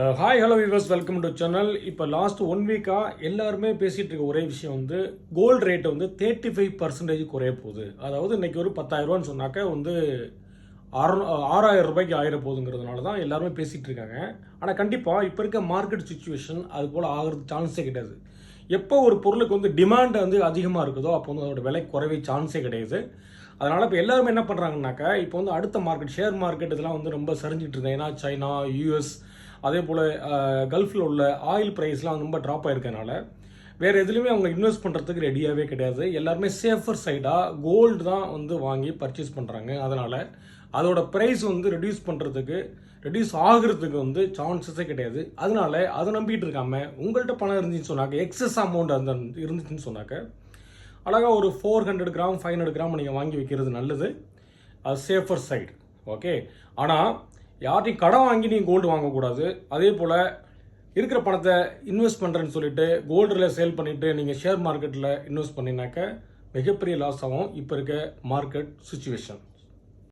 Hi hello viewers, welcome to channel. இப்போ last 1 வீக்காக எல்லாருமே பேசிகிட்டு இருக்க ஒரே விஷயம் வந்து கோல்டு ரேட்டு வந்து 35% குறைய போகுது. அதாவது இன்றைக்கி ஒரு 10,000 சொன்னாக்க வந்து 6,000 ரூபாய்க்கு ஆயிர போகுதுங்கிறதுனால தான் எல்லாருமே பேசிகிட்டு இருக்காங்க. ஆனால் கண்டிப்பாக இப்போ இருக்க மார்க்கெட் சுச்சுவேஷன் அது போல் ஆகிறது சான்ஸே கிடையாது. எப்போ ஒரு பொருளுக்கு வந்து டிமாண்ட் வந்து அதிகமாக இருக்குதோ அப்போ வந்து அதோட விலை குறைவே சான்ஸே கிடையாது. அதனால் இப்போ எல்லாருமே என்ன பண்ணுறாங்கனாக்கா, இப்போ வந்து அடுத்த மார்க்கெட் ஷேர் மார்க்கெட் இதெல்லாம் வந்து ரொம்ப சரிஞ்சிட்டு இருந்தேன். ஏன்னா சைனா, யூஎஸ், அதே போல் கல்ஃபில் உள்ள ஆயில் ப்ரைஸ்லாம் ரொம்ப ட்ராப் ஆகிருக்கனால வேறு எதுலேயுமே அவங்க இன்வெஸ்ட் பண்ணுறதுக்கு ரெடியாகவே கிடையாது. எல்லாருமே சேஃபர் சைடாக கோல்டு தான் வந்து வாங்கி பர்ச்சேஸ் பண்ணுறாங்க. அதனால் அதோட ப்ரைஸ் வந்து ரெடியூஸ் ஆகிறதுக்கு வந்து சான்சஸே கிடையாது. அதனால அதை நம்பிட்டு இருக்காமல் உங்கள்கிட்ட பணம் இருந்துச்சுன்னு சொன்னாக்க, எக்ஸஸ் அமௌண்ட் அந்த இருந்துச்சுன்னு சொன்னாக்க அழகாக ஒரு 400 கிராம் 500 கிராம் நீங்கள் வாங்கி வைக்கிறது நல்லது. அது சேஃபர் சைடு. ஓகே. ஆனால் யார்ட்டையும் கடன் வாங்கி நீங்கள் கோல்டு வாங்கக்கூடாது. அதே போல் இருக்கிற பணத்தை இன்வெஸ்ட் பண்ணுறேன்னு சொல்லிட்டு கோல்டில் சேல் பண்ணிவிட்டு நீங்கள் ஷேர் மார்க்கெட்டில் இன்வெஸ்ட் பண்ணினாக்க மிகப்பெரிய லாஸ் ஆகும் இப்போ இருக்க மார்க்கெட் சுச்சுவேஷன்.